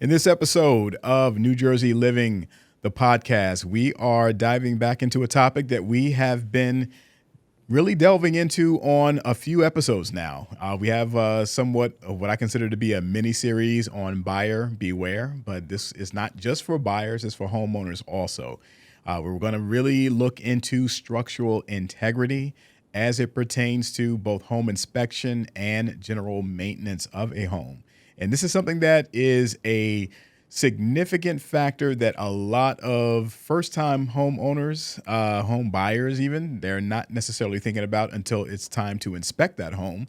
In this episode of New Jersey Living, the podcast, we are diving back into a topic that we have been really delving into on a few episodes now. We have somewhat of what I consider to be a mini series on buyer beware, but this is not just for buyers, it's for homeowners also. We're going to really look into structural integrity as it pertains to both home inspection and general maintenance of a home. And this is something that is a significant factor that a lot of first-time homeowners, home buyers even, they're not necessarily thinking about until it's time to inspect that home.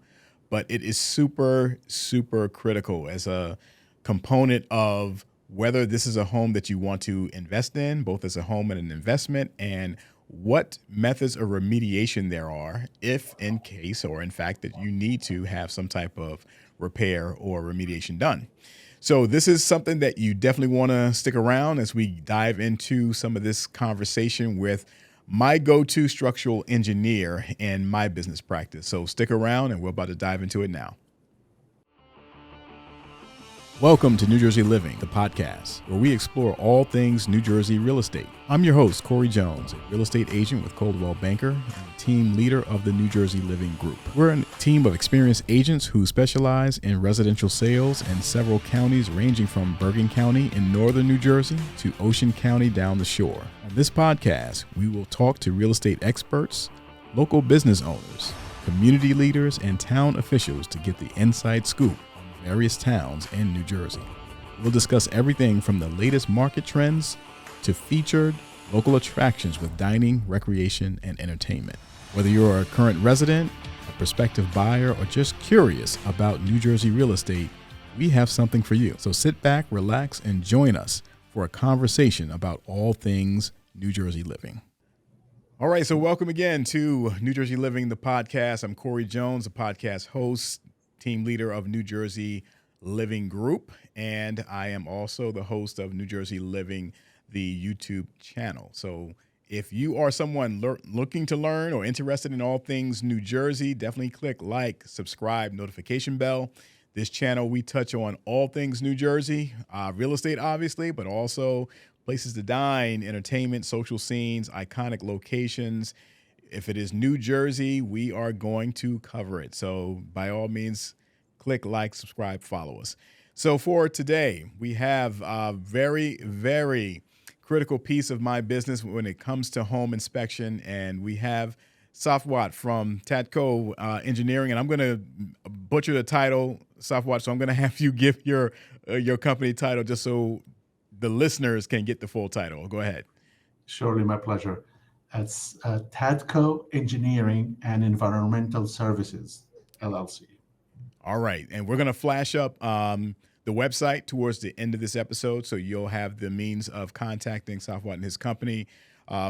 But it is super, super critical as a component of whether this is a home that you want to invest in, both as a home and an investment, and what methods of remediation there are if in case or in fact that you need to have some type of repair or remediation done. So this is something that you definitely want to stick around as we dive into some of this conversation with my go-to structural engineer in my business practice. So stick around and we're about to dive into it now. Welcome to New Jersey Living, the podcast, where we explore all things New Jersey real estate. I'm your host, Corey Jones, a real estate agent with Coldwell Banker and the team leader of the New Jersey Living Group. We're a team of experienced agents who specialize in residential sales in several counties ranging from Bergen County in northern New Jersey to Ocean County down the shore. On this podcast, we will talk to real estate experts, local business owners, community leaders, and town officials to get the inside scoop various towns in New Jersey. We'll discuss everything from the latest market trends to featured local attractions with dining, recreation, and entertainment. Whether you're a current resident, a prospective buyer, or just curious about New Jersey real estate, we have something for you. So sit back, relax, and join us for a conversation about all things New Jersey living. All right, so welcome again to New Jersey Living, the podcast. I'm Corey Jones, the podcast host, team leader of New Jersey Living Group, and I am also the host of New Jersey Living, the YouTube channel. So if you are someone looking to learn or interested in all things New Jersey, definitely click like, subscribe, notification bell. This channel, we touch on all things New Jersey, real estate, obviously, but also places to dine, entertainment, social scenes, iconic locations. If it is New Jersey, we are going to cover it. So by all means, click like, subscribe, follow us. So for today, we have a very, very critical piece of my business when it comes to home inspection. And we have Safwat from Tadco Engineering. And I'm going to butcher the title, Safwat. So I'm going to have you give your company title just so the listeners can get the full title. Go ahead. Surely, my pleasure. It's Tadco Engineering and Environmental Services, LLC. All right. And we're going to flash up the website towards the end of this episode, so you'll have the means of contacting Safwat and his company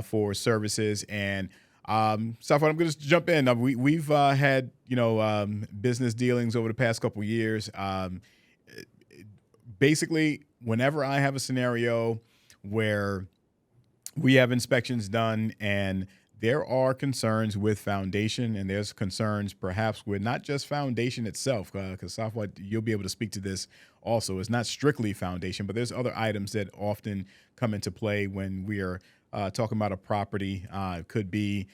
for services. And Safwat, I'm going to just jump in. We've had, business dealings over the past couple of years. Basically, whenever I have a scenario where we have inspections done and there are concerns with foundation, and there's concerns perhaps with not just foundation itself, because Safwat, you'll be able to speak to this also. It's not strictly foundation, but there's other items that often come into play when we are talking about a property. It could be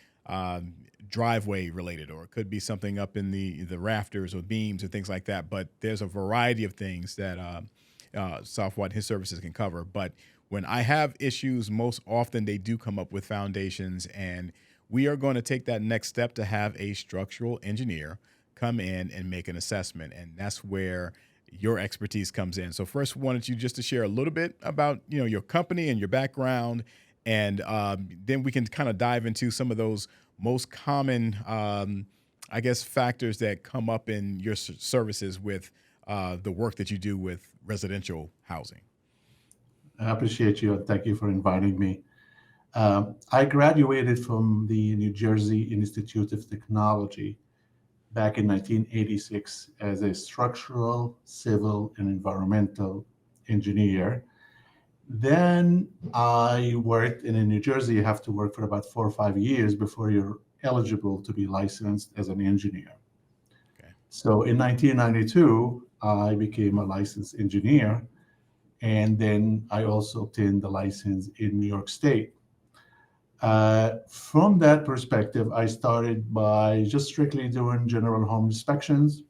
driveway related, or it could be something up in the rafters or beams or things like that. But there's a variety of things that Safwat, his services can cover. But when I have issues, most often they do come up with foundations, and we are going to take that next step to have a structural engineer come in and make an assessment. And that's where your expertise comes in. So first, wanted you just to share a little bit about, your company and your background, and then we can kind of dive into some of those most common, factors that come up in your services with the work that you do with residential housing. I appreciate you, and thank you for inviting me. I graduated from the New Jersey Institute of Technology back in 1986 as a structural, civil, and environmental engineer. Then I worked in New Jersey. You have to work for about 4 or 5 years before you're eligible to be licensed as an engineer. Okay. So in 1992, I became a licensed engineer. And then I also obtained the license in New York State. From that perspective, I started by just strictly doing general home inspections.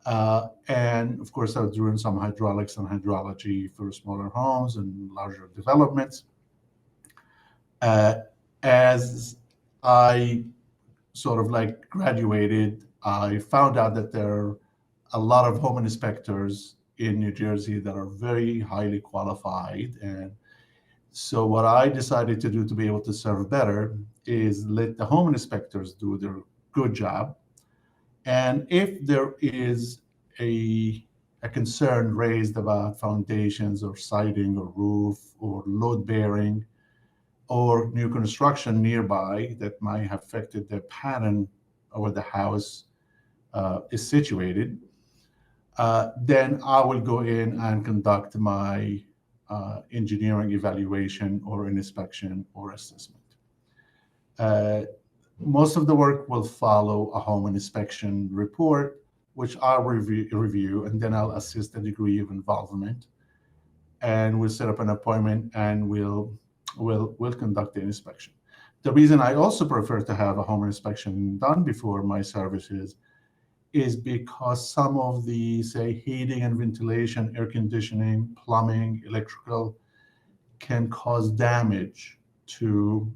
And of course, I was doing some hydraulics and hydrology for smaller homes and larger developments. Uh, as I sort of like graduated, I found out that there are a lot of home inspectors in New Jersey that are very highly qualified. And so what I decided to do to be able to serve better is let the home inspectors do their good job. And if there is a concern raised about foundations or siding or roof or load bearing or new construction nearby that might have affected the pattern where the house is situated, then I will go in and conduct my engineering evaluation or inspection or assessment. Uh, Most of the work will follow a home inspection report, which I'll review, and then I'll assess the degree of involvement, and we'll set up an appointment and we'll conduct the inspection. The reason I also prefer to have a home inspection done before my services is because some of the, say, heating and ventilation, air conditioning, plumbing, electrical can cause damage to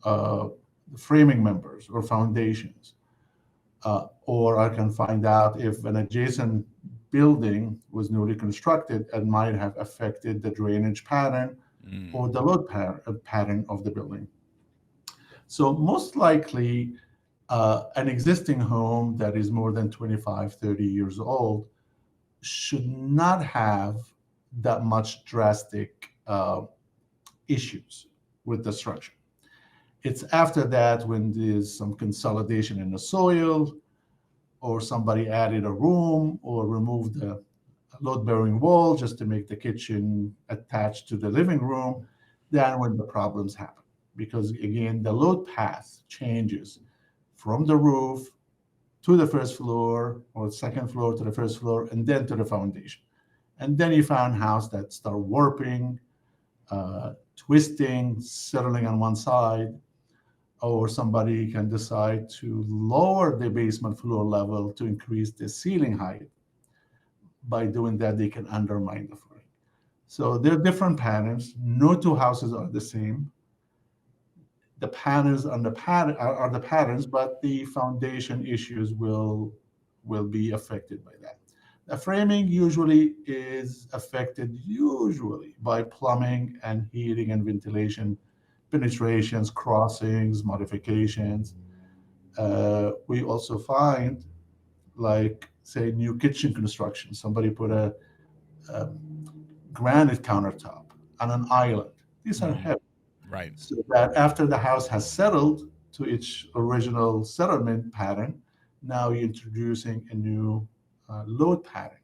uh, framing members or foundations. Or I can find out if an adjacent building was newly constructed and might have affected the drainage pattern or the load pattern of the building. So most likely, an existing home that is more than 25, 30 years old should not have that much drastic issues with the structure. It's after that when there's some consolidation in the soil, or somebody added a room or removed the load-bearing wall just to make the kitchen attached to the living room, then when the problems happen. Because again, the load path changes from the roof to the first floor or second floor to the first floor and then to the foundation. And then you found house that start warping, twisting, settling on one side, or somebody can decide to lower the basement floor level to increase the ceiling height. By doing that, they can undermine the footing. So there are different patterns. No two houses are the same. The patterns on the pattern are the patterns, but the foundation issues will be affected by that. The framing usually is affected usually by plumbing and heating and ventilation penetrations, crossings, modifications. We also find, like, say, new kitchen construction. Somebody put a granite countertop on an island. These are heavy. Right. So that after the house has settled to its original settlement pattern, now you're introducing a new load pattern,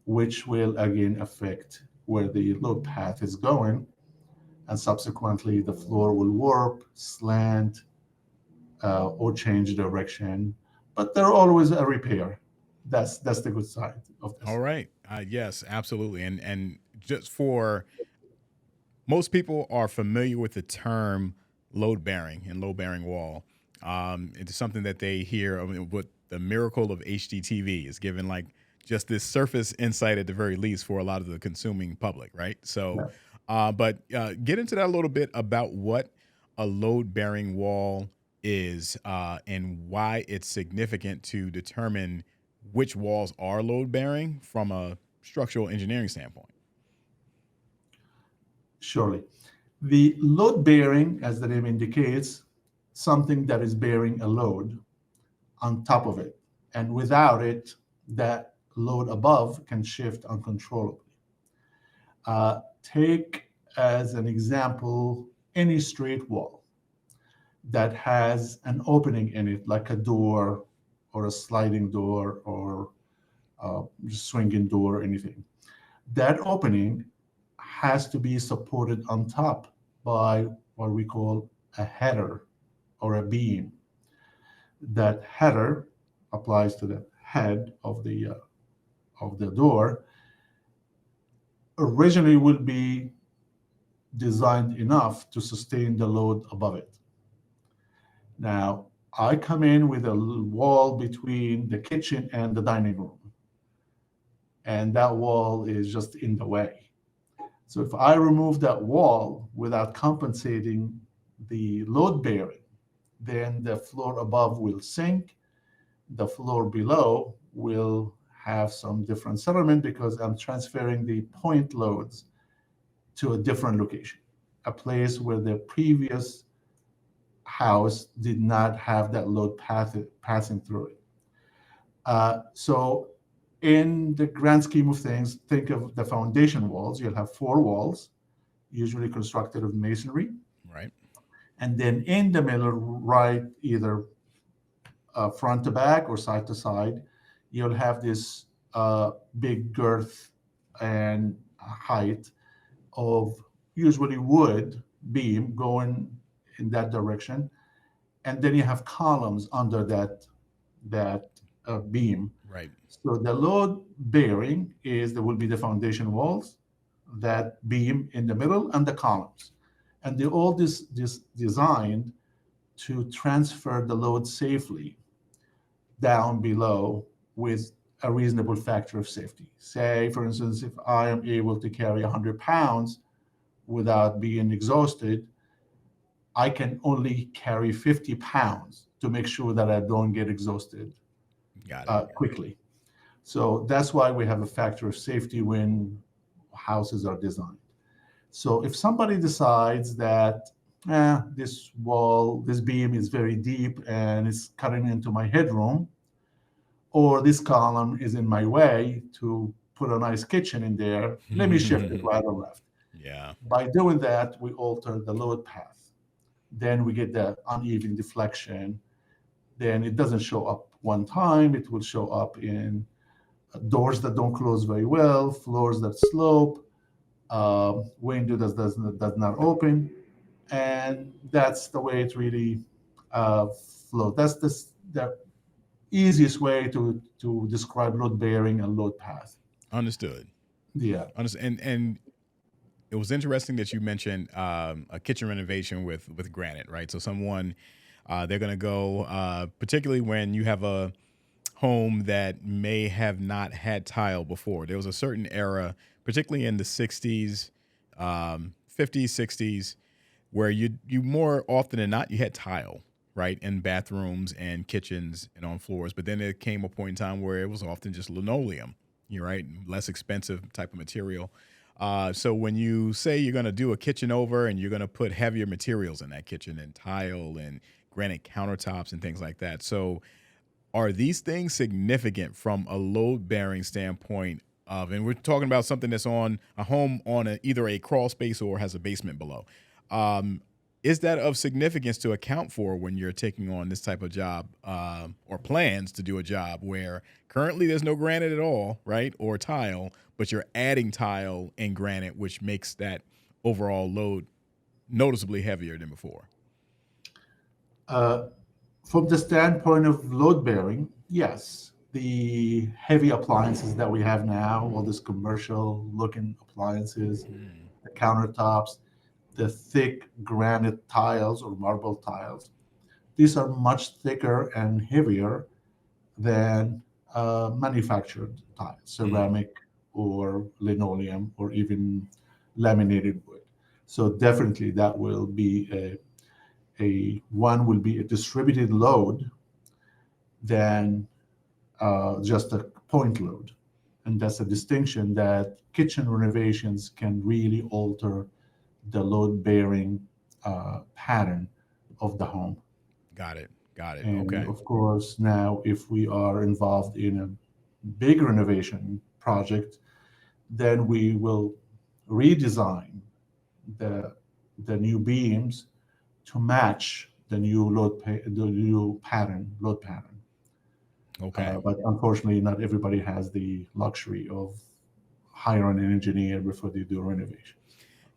which will again affect where the load path is going. And subsequently, the floor will warp, slant, or change direction. But there are always a repair. That's the good side of this. All right. Yes, absolutely. And just for most people are familiar with the term load bearing and load bearing wall. It's something that they hear. I mean, what the miracle of HDTV is given, like just this surface insight at the very least for a lot of the consuming public, right? So, but get into that a little bit about what a load bearing wall is and why it's significant to determine which walls are load bearing from a structural engineering standpoint. Surely. The load bearing, as the name indicates, something that is bearing a load on top of it. And without it, that load above can shift uncontrollably. Take as an example any straight wall that has an opening in it, like a door or a sliding door or swinging door or anything. That opening has to be supported on top by what we call a header or a beam. That header applies to the head of the door, originally will be designed enough to sustain the load above it. Now, I come in with a wall between the kitchen and the dining room, and that wall is just in the way. So if I remove that wall without compensating the load bearing, then the floor above will sink, the floor below will have some different settlement because I'm transferring the point loads to a different location, a place where the previous house did not have that load passing through it. So in the grand scheme of things, think of the foundation walls. You'll have four walls, usually constructed of masonry. Right. And then in the middle, right, either front to back or side to side, you'll have this big girth and height of usually wood beam going in that direction. And then you have columns under that beam. Right. So the load bearing there will be the foundation walls, that beam in the middle, and the columns. And they're all this designed to transfer the load safely down below with a reasonable factor of safety. Say, for instance, if I am able to carry 100 pounds without being exhausted, I can only carry 50 pounds to make sure that I don't get exhausted quickly. So that's why we have a factor of safety when houses are designed. So if somebody decides that this wall, this beam is very deep and it's cutting into my headroom, or this column is in my way to put a nice kitchen in there, let me shift it right or left. Yeah. By doing that, we alter the load path. Then we get the uneven deflection. Then it doesn't show up one time. It will show up in doors that don't close very well, floors that slope, window that does not open. And that's the way it really flows. That's the easiest way to describe load bearing and load path. Understood. Yeah. And it was interesting that you mentioned a kitchen renovation with granite, right? So someone they're going to go, particularly when you have a home that may have not had tile before. There was a certain era, particularly in the 60s, 50s, 60s, where you more often than not, you had tile, right, in bathrooms and kitchens and on floors. But then there came a point in time where it was often just linoleum, you're right, less expensive type of material. So when you say you're going to do a kitchen over and you're going to put heavier materials in that kitchen and tile and granite countertops and things like that. So are these things significant from a load-bearing standpoint of, and we're talking about something that's on a home on either a crawl space or has a basement below. Is that of significance to account for when you're taking on this type of job or plans to do a job where currently there's no granite at all, right, or tile, but you're adding tile and granite, which makes that overall load noticeably heavier than before? From the standpoint of load bearing, yes. The heavy appliances that we have now, all these commercial looking appliances, the countertops, the thick granite tiles or marble tiles, these are much thicker and heavier than manufactured tiles, ceramic or linoleum or even laminated wood. So definitely that will be one will be a distributed load than just a point load. And that's a distinction that kitchen renovations can really alter the load bearing pattern of the home. Got it. And Okay. of course, now if we are involved in a big renovation project, then we will redesign the new beams to match the new load pattern. Okay. But unfortunately, not everybody has the luxury of hiring an engineer before they do renovation.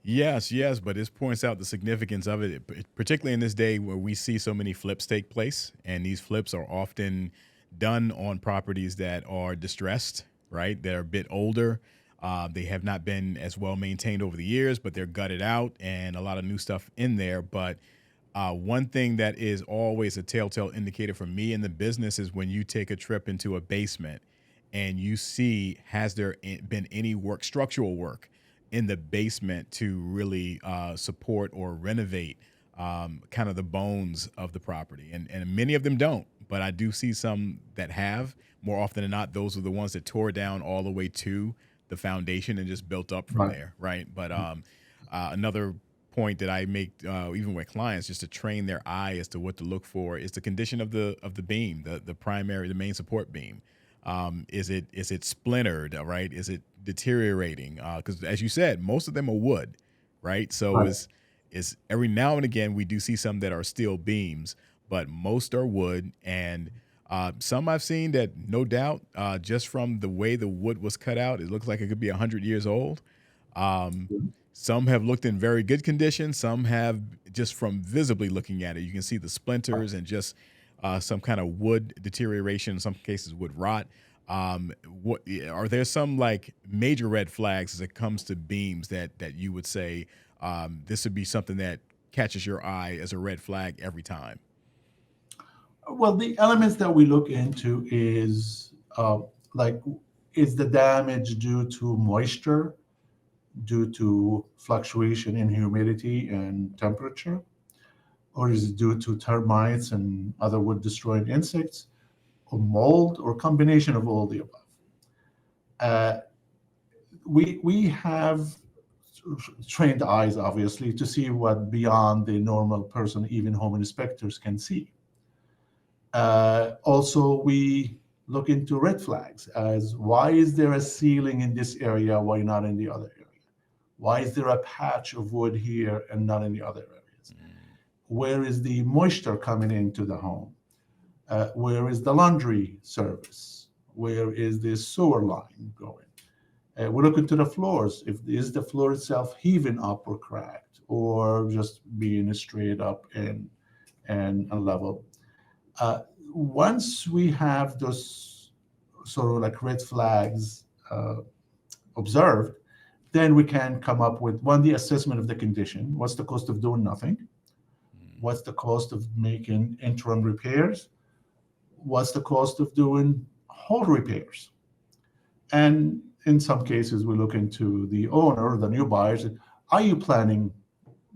Yes, but this points out the significance of it, particularly in this day where we see so many flips take place, and these flips are often done on properties that are distressed, right? They're a bit older. They have not been as well maintained over the years, but they're gutted out and a lot of new stuff in there. But one thing that is always a telltale indicator for me in the business is when you take a trip into a basement and you see, has there been any work, structural work in the basement to really support or renovate kind of the bones of the property? And many of them don't, but I do see some that have. More often than not, those are the ones that tore down all the way to the foundation and just built up from Right. there, right? But another point that I make, even with clients, just to train their eye as to what to look for, is the condition of the beam, the primary, the main support beam. Is it splintered? Right? Is it deteriorating? Because as you said, most of them are wood, right? So Right. is every now and again we do see some that are steel beams, but most are wood. And some I've seen that, no doubt, just from the way the wood was cut out, it looks like it could be 100 years old. Um, some have looked in very good condition. Some have, just from visibly looking at it, you can see the splinters and just some kind of wood deterioration. In some cases, wood rot. What are there some like major red flags as it comes to beams that you would say this would be something that catches your eye as a red flag every time? Well, the elements that we look into is like, is the damage due to moisture, due to fluctuation in humidity and temperature, or is it due to termites and other wood destroying insects, or mold, or combination of all the above? Uh, we have trained eyes, obviously, to see what beyond the normal person, even home inspectors, can see. Also, we look into red flags, as why is there a ceiling in this area, why not in the other area? Why is there a patch of wood here and not in the other areas? Where is the moisture coming into the home? Where is the laundry service? Where is the sewer line going? We look into the floors. If is the floor itself heaving up or cracked, or just being straight up and level. Uh, Once we have those sort of like red flags observed, then we can come up with one, the assessment of the condition. What's the cost of doing nothing? What's the cost of making interim repairs? What's the cost of doing whole repairs? And in some cases, we look into the owner, the new buyers. Are you planning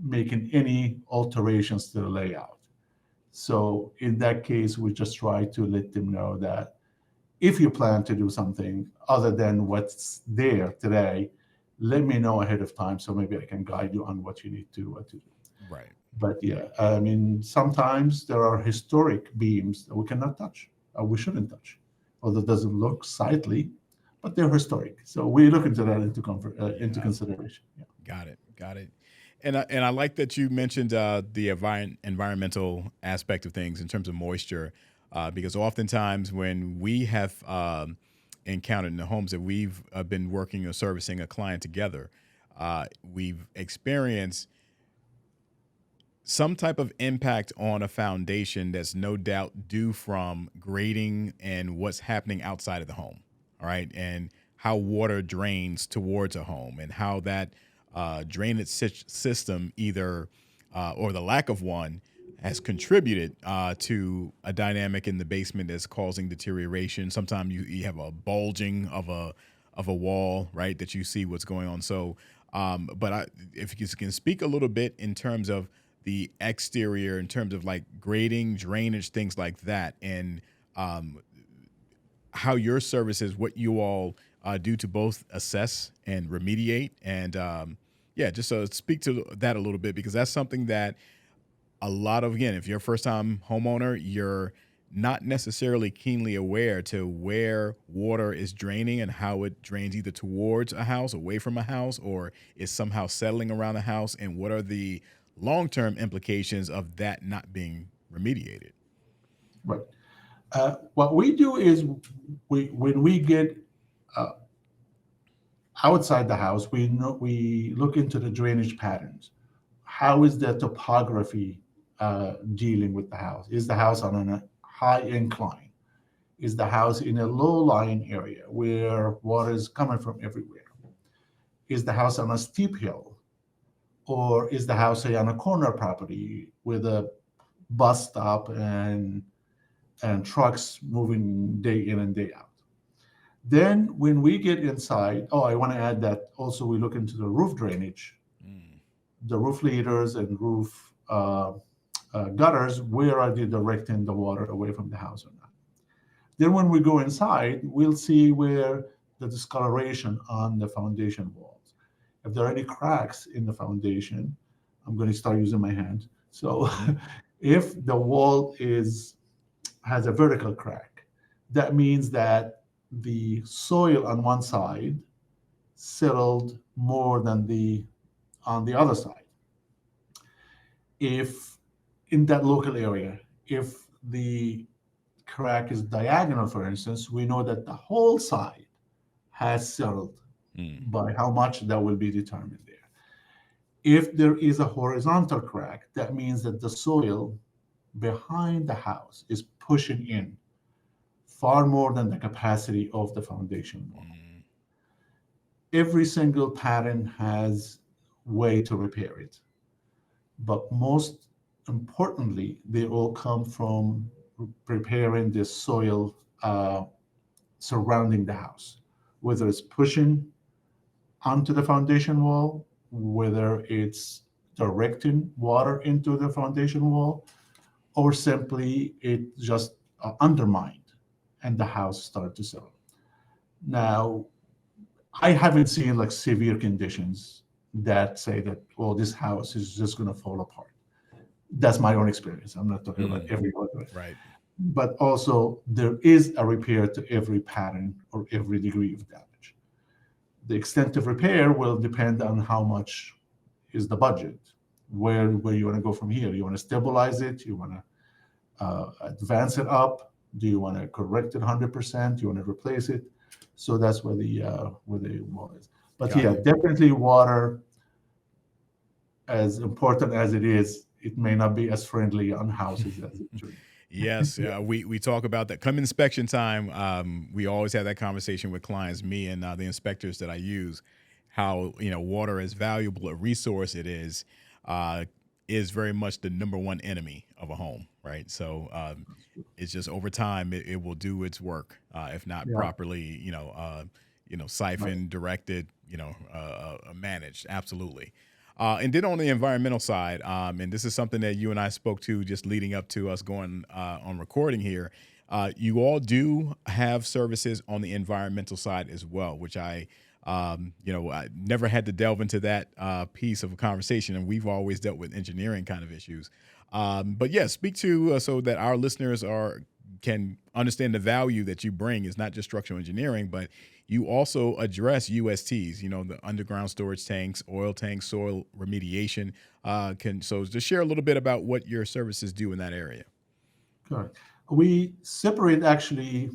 making any alterations to the layout? So in that case, we just try to let them know that if you plan to do something other than what's there today, let me know ahead of time so maybe I can guide you on what you need to what to do. Right. But yeah, I mean, sometimes there are historic beams that we cannot touch, or we shouldn't touch, although it doesn't look sightly, but they're historic. So we look into that into Yeah. consideration. Yeah. Got it. Got it. And I like that you mentioned the environmental aspect of things in terms of moisture, because oftentimes when we have encountered in the homes that we've been working or servicing a client together, we've experienced some type of impact on a foundation that's no doubt due from grading and what's happening outside of the home. All right. And how water drains towards a home and how that drainage system, either or the lack of one, has contributed to a dynamic in the basement that's causing deterioration. Sometimes you have a bulging of a wall, right, that you see what's going on. So, if you can speak a little bit in terms of the exterior, in terms of like grading, drainage, things like that, and um, how your services, what you all do to both assess and remediate, and yeah, just speak to that a little bit, because that's something that a lot of, again, if you're a first time homeowner, you're not necessarily keenly aware to where water is draining and how it drains either towards a house, away from a house, or is somehow settling around the house, and what are the long-term implications of that not being remediated. Right. What we do is when we get uh, outside the house, we look into the drainage patterns. How is the topography dealing with the house? Is the house on a high incline? Is the house in a low lying area where water is coming from everywhere? Is the house on a steep hill? Or is the house, say, on a corner property with a bus stop and trucks moving day in and day out? Then when we get inside, oh, I want to add that also we look into the roof drainage, Mm. the roof leaders and roof gutters, where are they directing the water away from the house or not? Then when we go inside, we'll see where the discoloration on the foundation walls. If there are any cracks in the foundation, I'm going to start using my hand. So Mhm. if the wall has a vertical crack, that means that the soil on one side settled more than the on the other side. If in that local area, if the crack is diagonal, for instance, we know that the whole side has settled. Mm. By how much, that will be determined there. If there is a horizontal crack, that means that the soil behind the house is pushing in far more than the capacity of the foundation wall. Mm. Every single pattern has way to repair it, but most importantly, they all come from preparing the soil surrounding the house, whether it's pushing onto the foundation wall, whether it's directing water into the foundation wall, or simply it just undermined and the house started to settle. Now, I haven't seen like severe conditions that say that, well, this house is just going to fall apart. That's my own experience. I'm not talking about Mm. every other. Right. But also, there is a repair to every pattern or every degree of damage. The extent of repair will depend on how much is the budget, where you want to go from here. You want to stabilize it, you want to advance it up, do you want to correct it 100%, you want to replace it. So that's where the wall is. But Got yeah, it. definitely water, as important as it is, it may not be as friendly on houses as it should. Yes, we talk about that. Come inspection time, we always have that conversation with clients, me and the inspectors that I use, how water, as valuable a resource it uh, is very much the number one enemy of a home, right? So it's just over time it will do its work if not Yeah. properly, Right. siphoned, directed, managed. Absolutely. And then on the environmental side, and this is something that you and I spoke to just leading up to us going on recording here. You all do have services on the environmental side as well, which I never had to delve into that piece of a conversation, and we've always dealt with engineering kind of issues. But yeah, speak to so that our listeners can understand the value that you bring is not just structural engineering, but you also address USTs, the underground storage tanks, oil tanks, soil remediation. So just share a little bit about what your services do in that area. Correct. We separate actually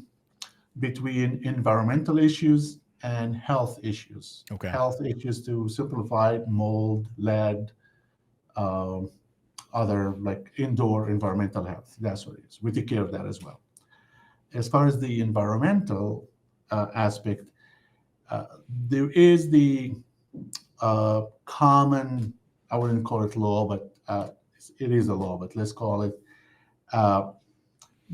between environmental issues and health issues. Okay. Health issues, to simplify it, mold, lead, um, other like indoor environmental health. That's what it is. We take care of that as well. As far as the environmental aspect, uh, there is the common, I wouldn't call it law, but it is a law, but let's call it uh,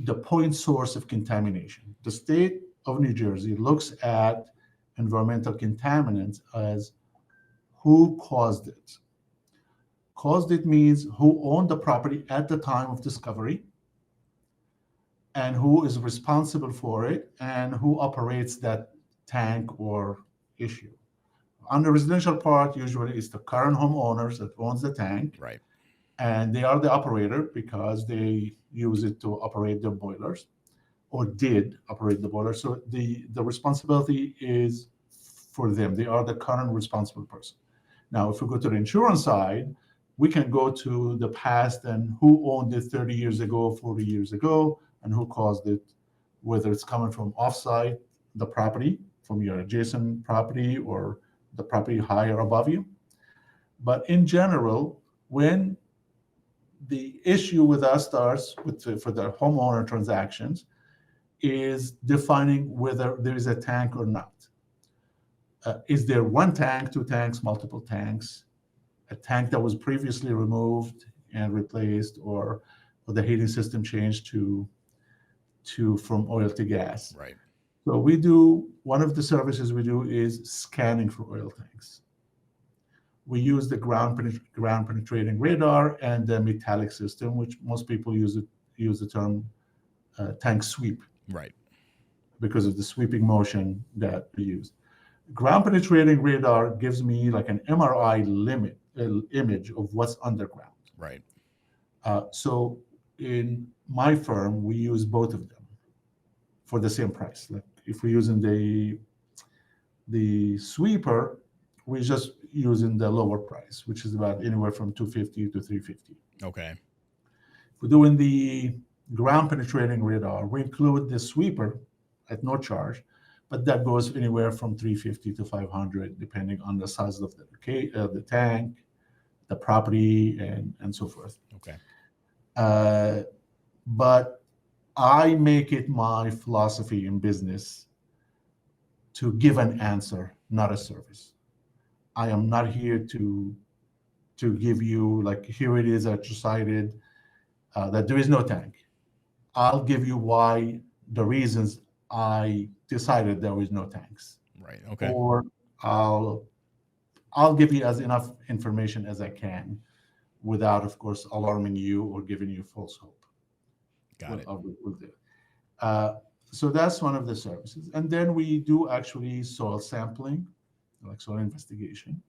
the point source of contamination. The state of New Jersey looks at environmental contaminants as who caused it. Caused it means who owned the property at the time of discovery and who is responsible for it and who operates that tank or issue. On the residential part, usually it's the current homeowners that owns the tank, Right. and they are the operator because they use it to operate the boilers or did operate the boiler. So the responsibility is for them. They are the current responsible person. Now, if we go to the insurance side, we can go to the past and who owned it 30 years ago, 40 years ago, and who caused it, whether it's coming from offsite, the property, from your adjacent property or the property higher above you. But in general, when the issue with us starts for the homeowner transactions is defining whether there is a tank or not. Is there one tank, two tanks, multiple tanks, a tank that was previously removed and replaced, or the heating system changed to from oil to gas? Right. So we do, one of the services we do is scanning for oil tanks. We use the ground penetrating radar and the metallic system, which most people use the term tank sweep Right. because of the sweeping motion that we use. Ground penetrating radar gives me like an MRI image of what's underground. Right. So in my firm, we use both of them for the same price. Like if we're using the sweeper, we're just using the lower price, which is about anywhere from 250 to 350. Okay. If we're doing the ground penetrating radar, we include the sweeper at no charge, but that goes anywhere from 350 to 500, depending on the size of the tank, the property, and so forth. Okay. But I make it my philosophy in business to give an answer, not a service. I am not here to give you like, here it is, I decided that there is no tank. I'll give you why, the reasons I decided there was no tanks. Right. Okay. Or I'll give you as enough information as I can without, of course, alarming you or giving you false hope. Got it. We'll do it. So that's one of the services. And then we do actually soil sampling, like soil investigation.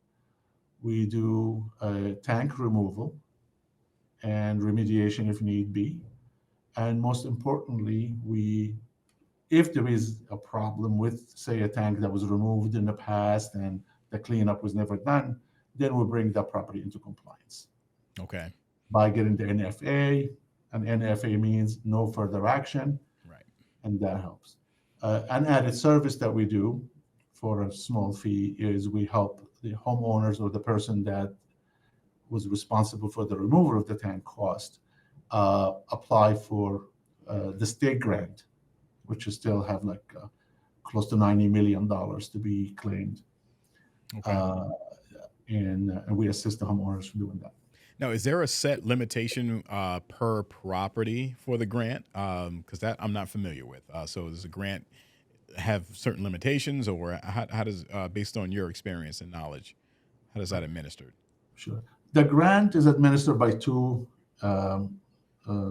We do tank removal and remediation if need be. And most importantly, if there is a problem with, say, a tank that was removed in the past and the cleanup was never done, then we'll bring that property into compliance. Okay. By getting the NFA, and NFA means no further action. Right. And that helps. An added service that we do for a small fee is we help the homeowners or the person that was responsible for the removal of the tank cost apply for the state grant, which is still have like close to $90 million to be claimed. Okay. And we assist the homeowners in doing that. Now, is there a set limitation per property for the grant? Because that I'm not familiar with. So does the grant have certain limitations, or how does, based on your experience and knowledge, how does that administered? Sure. The grant is administered by two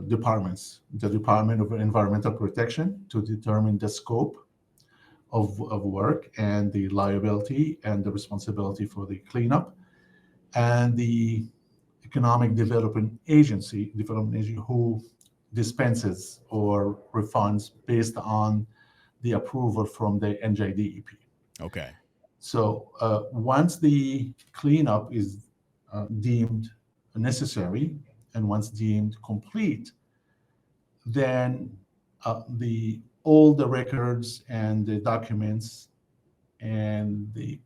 departments. The Department of Environmental Protection to determine the scope of work and the liability and the responsibility for the cleanup, and the Economic Development Agency who dispenses or refunds based on the approval from the NJDEP. Okay. So once the cleanup is deemed necessary and once deemed complete, then all the records and the documents and the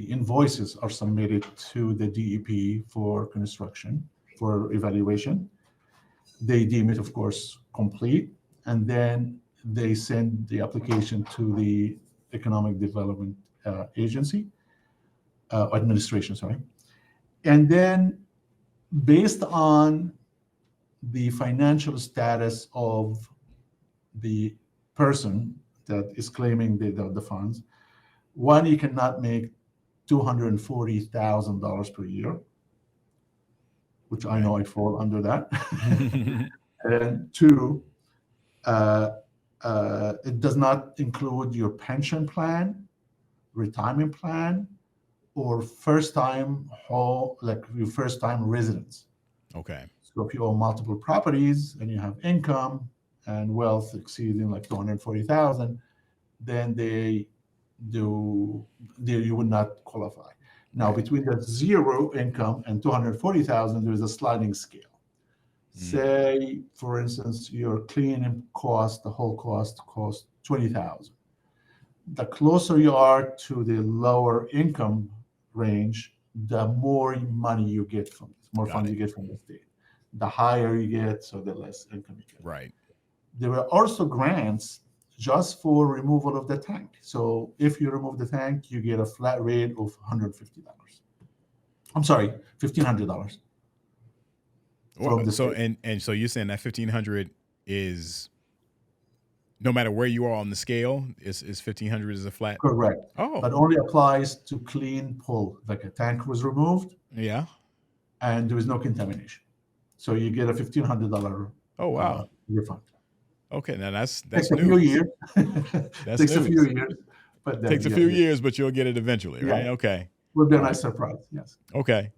invoices are submitted to the DEP for construction, for evaluation. They deem it, of course, complete, and then they send the application to the Economic Development Agency, Administration, sorry. And then based on the financial status of the person that is claiming the funds, one, you cannot make $240,000 per year, which I know I fall under that. And two, it does not include your pension plan, retirement plan, or first-time your first-time residence. Okay. So if you own multiple properties and you have income and wealth exceeding like 240,000, then you would not qualify. Now, between the zero income and 240,000, there is a sliding scale. Say, for instance, your cleaning cost, the whole cost costs 20,000. The closer you are to the lower income range, the more money you get from this, more funds you get from the state. The higher you get, so the less income you get. Right. There are also grants just for removal of the tank. So if you remove the tank, you get a flat rate of $150. I'm sorry, $1,500 from the So state. and so you're saying that 1,500 is no matter where you are on the scale, is 1,500 is a flat? Correct. Oh, But only applies to clean pull, like a tank was removed yeah. and there is no contamination. So you get a $1,500 Oh, wow. refund. Okay, now that's Takes a few news. years. That's Takes a few news. years, but then Takes a few years, but you'll get it eventually, right? Yeah. Okay. Would be a All nice right. surprise. Yes. Okay.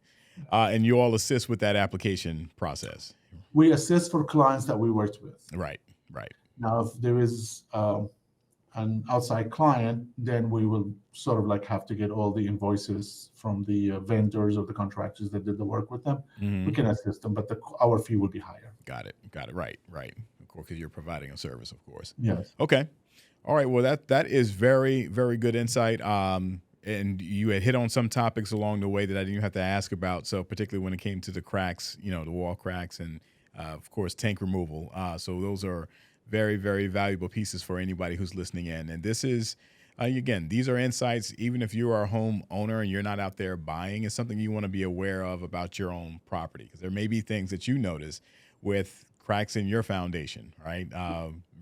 And you all assist with that application process. We assist for clients that we worked with. Right. Right. Now, if there is an outside client, then we will sort of like have to get all the invoices from the vendors or the contractors that did the work with them. Mhm. We can assist them, but our fee will be higher. Got it. Right. Of course, because you're providing a service, of course. Yes. Okay. All right. Well, that is very, very good insight. And you had hit on some topics along the way that I didn't have to ask about. So particularly when it came to the cracks, the wall cracks, and of course tank removal. So those are very, very valuable pieces for anybody who's listening in. And this is, again, these are insights. Even if you are a homeowner and you're not out there buying, it's something you want to be aware of about your own property, because there may be things that you notice with cracks in your foundation, right?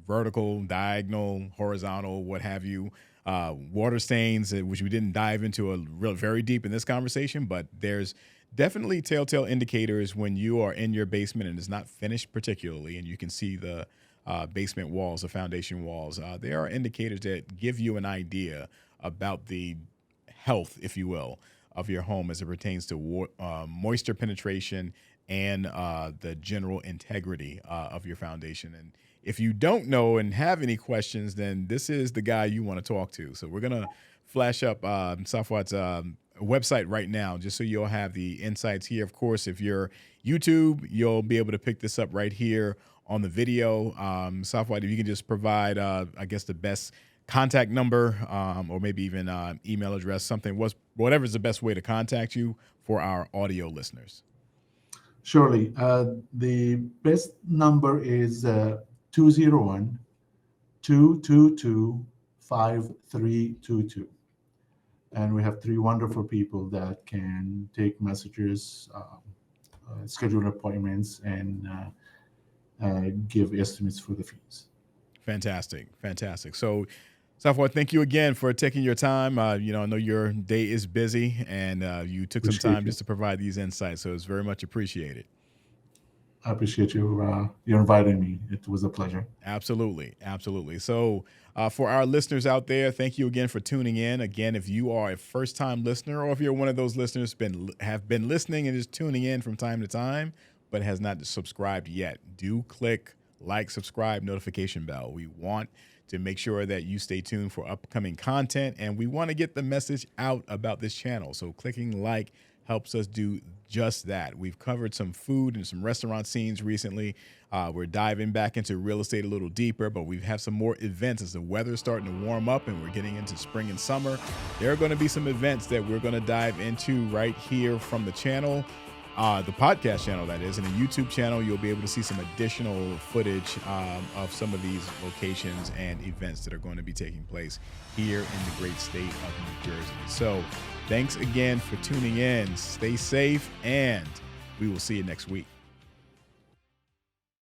Vertical, diagonal, horizontal, what have you. Water stains, which we didn't dive into very deep in this conversation, but there's definitely telltale indicators when you are in your basement and it's not finished particularly, and you can see the basement walls, the foundation walls. There are indicators that give you an idea about the health, if you will, of your home as it pertains to moisture penetration and the general integrity of your foundation. And if you don't know and have any questions, then this is the guy you want to talk to. So we're going to flash up Safwat's website right now, just so you'll have the insights here. Of course, if you're YouTube, you'll be able to pick this up right here on the video. Safwat, if you can just provide, I guess, the best contact number or maybe even email address, whatever's the best way to contact you for our audio listeners. Surely. The best number is 201-222-5322. And we have 3 wonderful people that can take messages, schedule appointments, and give estimates for the fees. Fantastic. So, Safwat, thank you again for taking your time. I know your day is busy, and you took some time just to provide these insights, so it's very much appreciated. I appreciate you inviting me. It was a pleasure. Absolutely. So for our listeners out there, thank you again for tuning in. Again, if you are a first-time listener, or if you're one of those listeners have been listening and just tuning in from time to time, but has not subscribed yet, do click like, subscribe, notification bell. We want to make sure that you stay tuned for upcoming content, and we want to get the message out about this channel. So clicking like helps us do just that. We've covered some food and some restaurant scenes recently. We're diving back into real estate a little deeper, but we have some more events as the weather's starting to warm up and we're getting into spring and summer. There are going to be some events that we're going to dive into right here from the channel, the podcast channel, that is, and the YouTube channel. You'll be able to see some additional footage of some of these locations and events that are going to be taking place here in the great state of New Jersey. So thanks again for tuning in. Stay safe, and we will see you next week.